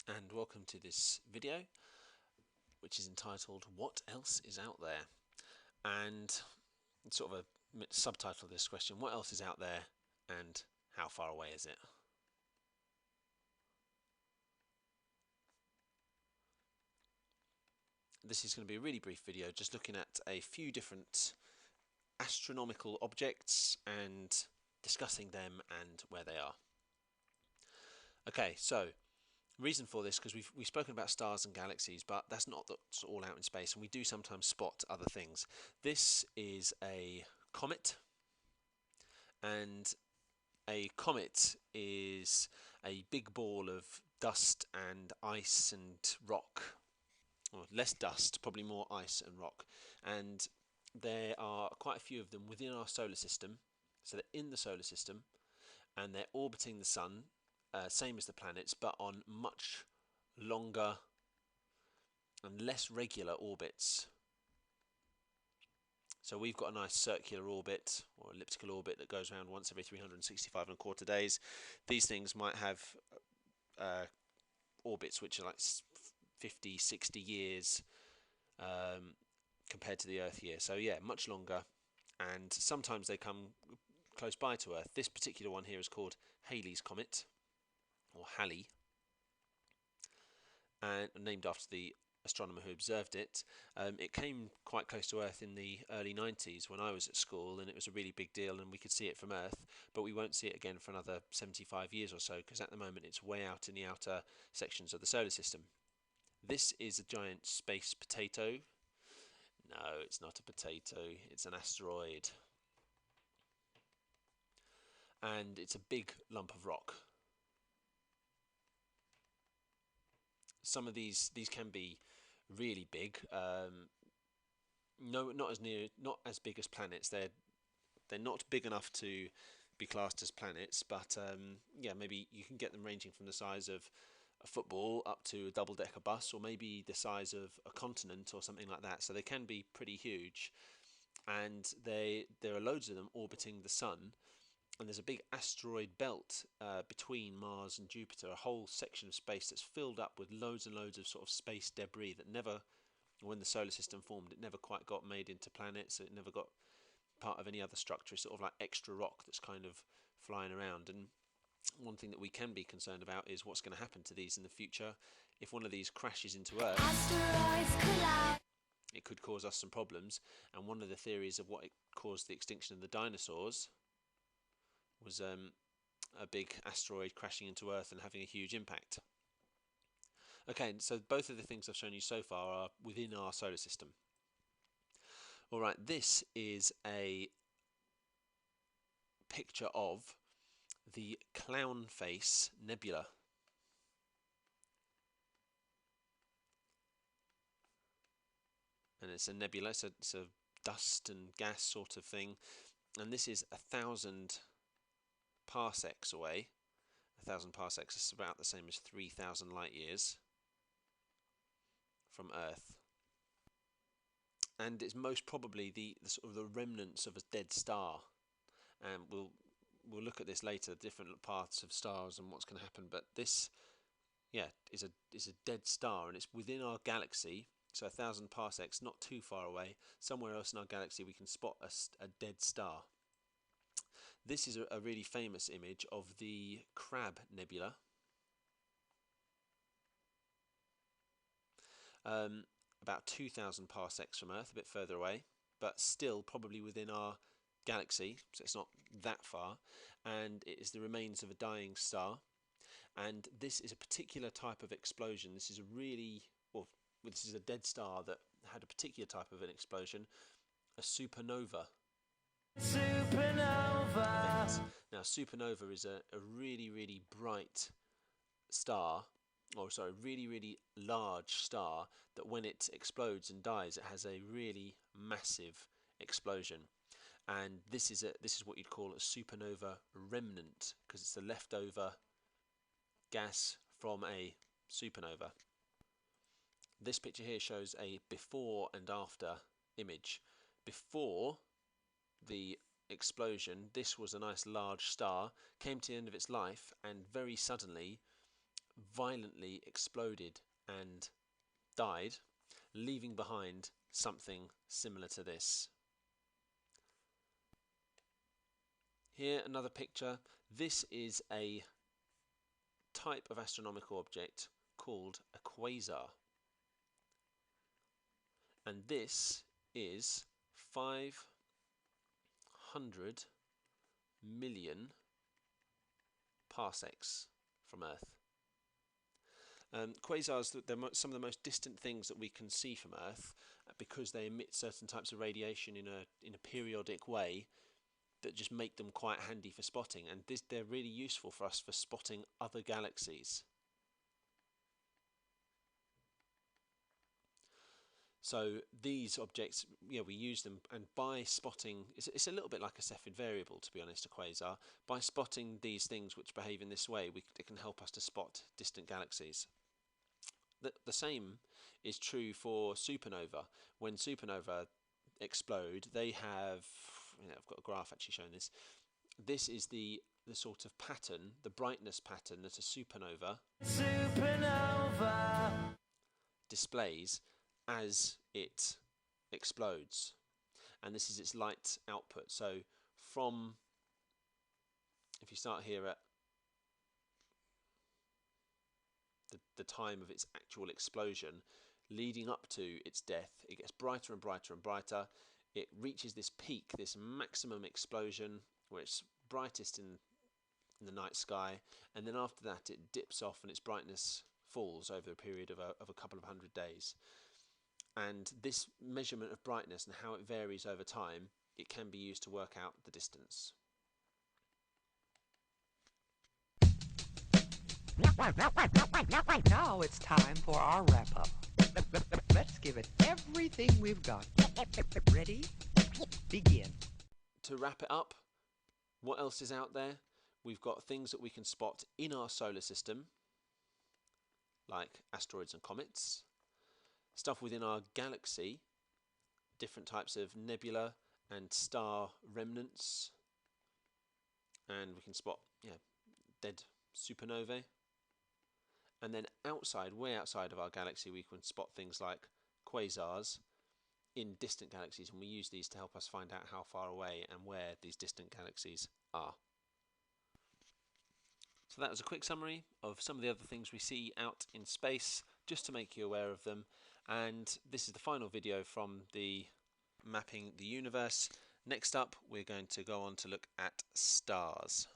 and welcome to this video, which is entitled "What Else Is Out There?" And sort of a subtitle of this question: What else is out there, and how far away is it? This is going to be a really brief video, just looking at a few different astronomical objects and discussing them and where they are. Okay, so reason for this, because we've spoken about stars and galaxies, but that's not that's all out in space, and we do sometimes spot other things. This is a comet, and a comet is a big ball of dust and ice and rock, or less dust, probably more ice and rock, and there are quite a few of them within our solar system. So they're in the solar system and they're orbiting the sun, same as the planets, but on much longer and less regular orbits. So we've got a nice circular orbit or elliptical orbit that goes around once every 365 and a quarter days. These things might have orbits which are like 50, 60 years compared to the Earth year. So yeah, much longer, and sometimes they come close by to Earth. This particular one here is called Halley's Comet, or Halley, and named after the astronomer who observed it. It came quite close to Earth in the early 90s when I was at school, and it was a really big deal, and we could see it from Earth, but we won't see it again for another 75 years or so, because at the moment it's way out in the outer sections of the solar system. This is a giant space potato. No, it's not a potato, it's an asteroid. And it's a big lump of rock. Some of these can be really big. No, not as big as planets. They're not big enough to be classed as planets, but yeah, maybe you can get them ranging from the size of a football up to a double-decker bus, or maybe the size of a continent or something like that. So they can be pretty huge, and there are loads of them orbiting the sun. And there's a big asteroid belt between Mars and Jupiter, a whole section of space that's filled up with loads and loads of sort of space debris that never, when the solar system formed, it never quite got made into planets. It never got part of any other structure. It's sort of like extra rock that's kind of flying around. And one thing that we can be concerned about is what's going to happen to these in the future. If one of these crashes into Earth, it could cause us some problems. And one of the theories of what it caused the extinction of the dinosaurs was a big asteroid crashing into Earth and having a huge impact. Okay, so both of the things I've shown you so far are within our solar system. Alright, this is a picture of the Clown Face Nebula. And it's a nebula, so it's a dust and gas sort of thing. And this is 1,000 parsecs away. 1,000 parsecs is about the same as 3,000 light years from Earth. And it's most probably the sort of the remnants of a dead star. And we'll look at this later, different paths of stars and what's going to happen. But this, yeah, is a dead star, and it's within our galaxy. So 1,000 parsecs, not too far away. Somewhere else in our galaxy, we can spot a dead star. This is a really famous image of the Crab Nebula. About 2,000 parsecs from Earth, a bit further away, but still probably within our galaxy, so it's not that far. And it is the remains of a dying star. And this is a particular type of explosion. This is a really, well, this is a dead star that had a particular type of an explosion, a supernova. Supernova! Now, supernova is a really, really bright star, or sorry, really, really large star that when it explodes and dies, it has a really massive explosion. And this is what you'd call a supernova remnant, because it's the leftover gas from a supernova. This picture here shows a before and after image. Before the explosion, this was a nice large star, came to the end of its life, and very suddenly violently exploded and died, leaving behind something similar to this. Here, another picture. This is a type of astronomical object called a quasar. And this is 500 million parsecs from Earth. Quasars, they're some of the most distant things that we can see from Earth, because they emit certain types of radiation in a periodic way that just make them quite handy for spotting, and they're really useful for us for spotting other galaxies. So these objects, we use them, and by spotting, it's a little bit like a Cepheid variable, to be honest, a quasar. By spotting these things which behave in this way, it can help us to spot distant galaxies. The same is true for supernova. When supernova explode, they have, I've got a graph actually showing this. This is the sort of pattern, the brightness pattern that a supernova displays as it explodes, and this is its light output. So from, if you start here at the time of its actual explosion, leading up to its death, it gets brighter and brighter and brighter. It reaches this peak, this maximum explosion, where it's brightest in the night sky, and then after that it dips off and its brightness falls over a period of a couple of hundred days. And this measurement of brightness and how it varies over time, it can be used to work out the distance. Now it's time for our wrap-up. Let's give it everything we've got. Ready? Begin. To wrap it up, what else is out there? We've got things that we can spot in our solar system, like asteroids and comets. Stuff within our galaxy, different types of nebula and star remnants, and we can spot dead supernovae. And then outside, way outside of our galaxy, we can spot things like quasars in distant galaxies, and we use these to help us find out how far away and where these distant galaxies are. So that was a quick summary of some of the other things we see out in space, just to make you aware of them. And this is the final video from the Mapping the Universe. Next up, we're going to go on to look at stars.